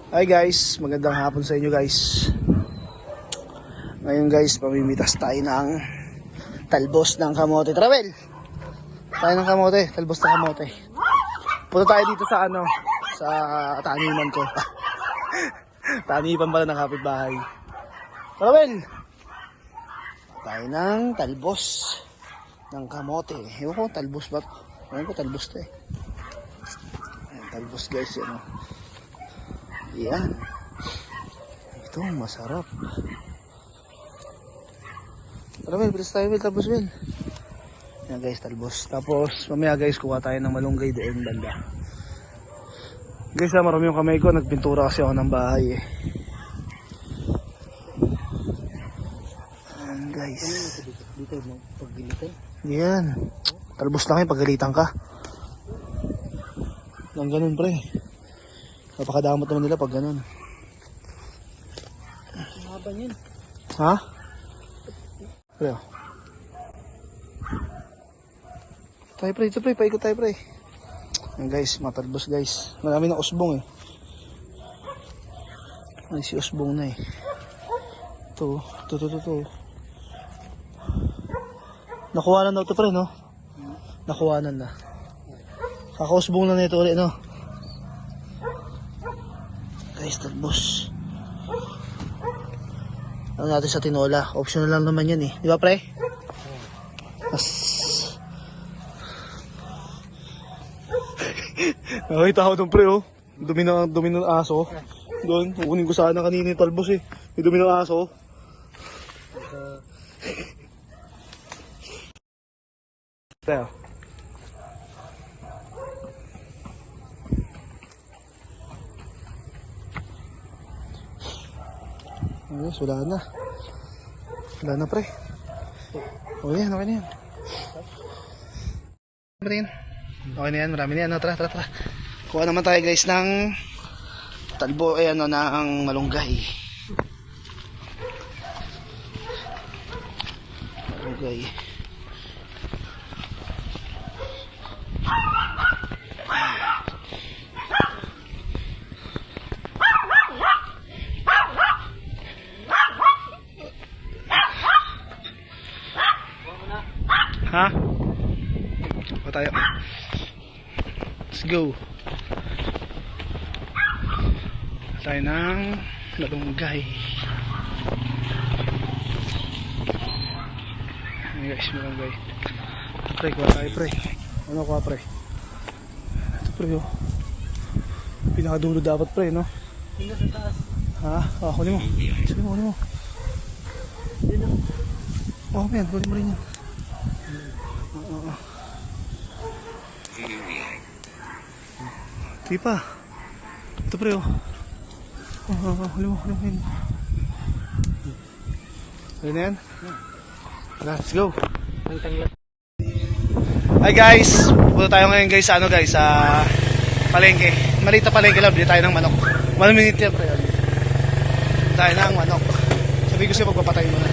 Hi guys, magandang hapon sa inyo guys. Ngayon guys, pamimitas tayo ng talbos ng kamote. Travel! Tayo ng kamote, talbos ng kamote. Punta tayo dito sa sa taniman ko. Taniman pala ng kapitbahay. Travel! Tayo ng talbos ng kamote. Ewan ko, talbos ba ito? Ewan ko, talbos ito eh. Ayan, talbos guys, yan. Yan. Ito, masarap. Tara, Mel, bilis tayo, Mel, talbos, Mel. Yan guys, talbos. Tapos, mamaya guys, kuha tayo ng malunggay doon banda. Guys, marami yung kamay ko. Nagpintura kasi ako ng bahay eh. Yan guys. Dito, paggilitan. Yan. Talbos lang yung paggalitan ka. Nang ganun, pre. Napakadamot naman nila pag ganun. Mahaba niyan. Ha? Pre, oh. Tayo pre, ito pre, paikot tayo pre. Yan guys, matalbos guys. Marami na usbong eh. Ay, si usbong na eh. Ito. Nakuhanan na ito pre, no? Nakuhanan na. Kakausbong na nito ulit, no? Guys, talbos. Ano natin sa tinola? Optional lang naman yan eh. Di ba pre? Nakita ako doon pre oh. Dumi ng aso. Doon, kukunin ko sana kanina yung talbos eh. May dumi ng aso. Pre oh. Yes, wala na. Wala na pre. O yan, okay na yan. Okay na yan, marami na yan. Tara. Kuha naman tayo guys ng talbo, ng malunggay. Malunggay. Ha? O tayo. Let's go. Tayo ng malunggay. Ayan guys, malunggay. Pre, kuha tayo pre. Ano kuha pre? Ito pre oh. Pinakadulo dapat pre no? Hindi sa taas. Ha? Huli mo. Sige mo, huli mo. Oh man, huli mo rin yan. Di pa. Ito pre oh. Huli mo. Huli na yan? Let's go. Hi guys. Punta tayo ngayon guys sa sa palengke. Maliit na palengke lang. Bili tayo ng manok. 1 minute yan pre. Tayo ng manok. Sabi ko siya magpapatay mo na.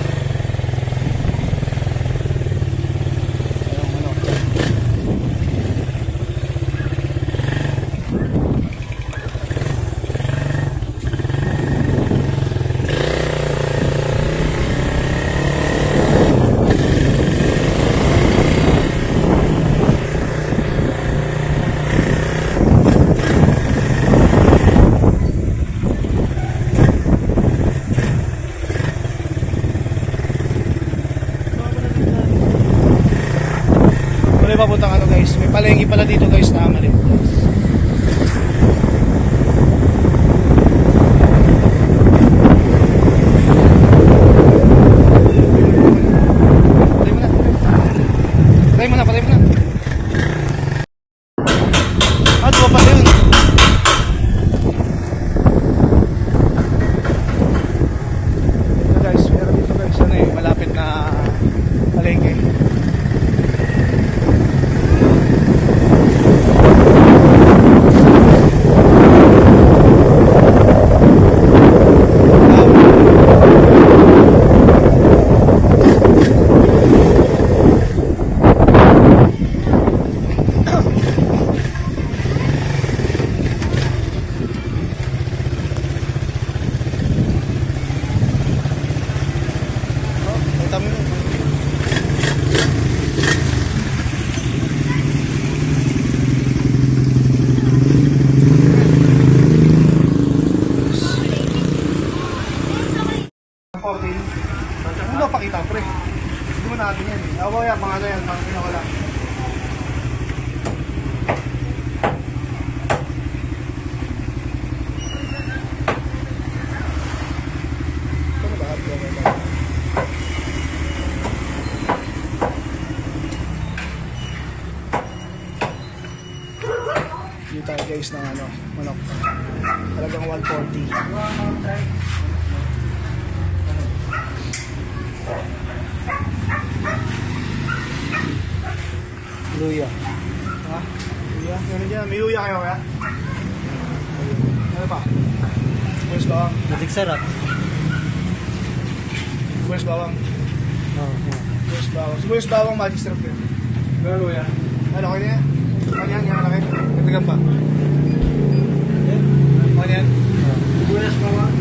guys ng ano, manok. Talagang 140. Luya. Ha? Luya? Meron dyan. May luya kayo kaya? Ano pa? Sibuyas bawang. Matik sarap. Sibuyas bawang. Oo. Sibuyas bawang. Sibuyas bawang magic syrup yun. Meron luya. Ano kayo niya? Ano yan? Yan malaki? Nagdagan pa? Ano yan? Sibuyas bawang.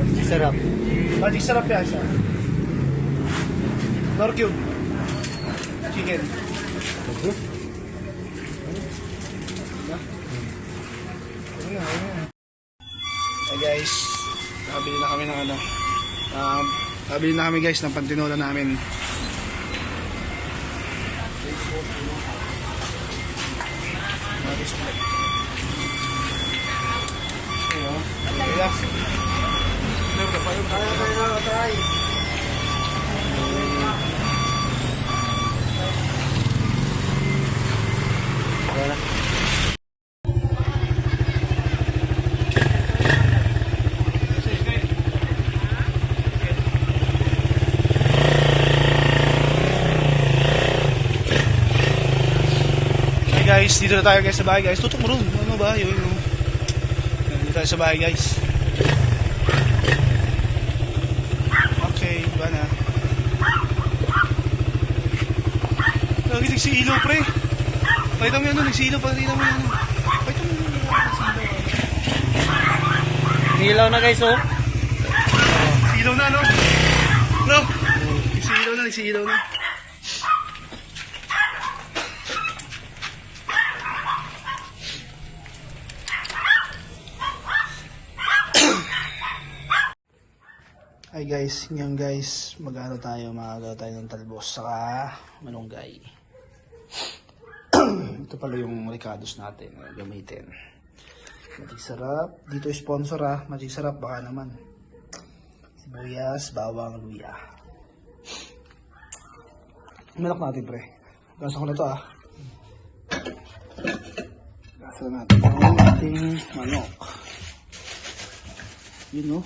Matik sarap. Magic syrup yan siya. Nor cube. Chicken. Hey guys, nakabili na kami ng ano. Nakabili na kami guys ng pantinola namin. Relax. Wala. Hey guys, dito na tayo guys sa bahay guys. Tutok mo ron. Ano ba? Yun. Dito tayo sa bahay guys. Okay, ba na? Lagi nagsiilaw pre. Pakita mo yan doon, nagsiilaw. Pakita mo yan. Pakita mo yan. Nilaw na guys oh. Nagsiilaw na no? No? Nagsiilaw na, nagsiilaw na. Hi guys, ngayon guys, mag-ano tayo, mag-ano tayo ng talbos saka malunggay. Ito pala yung ricados natin na gamitin. Magic sarap. Dito sponsor ha. Magic sarap baka naman. Sibuyas, bawang, luya. Malak natin pre. Gasa ko na to ha. Gasa natin ang ating manok. Yun no.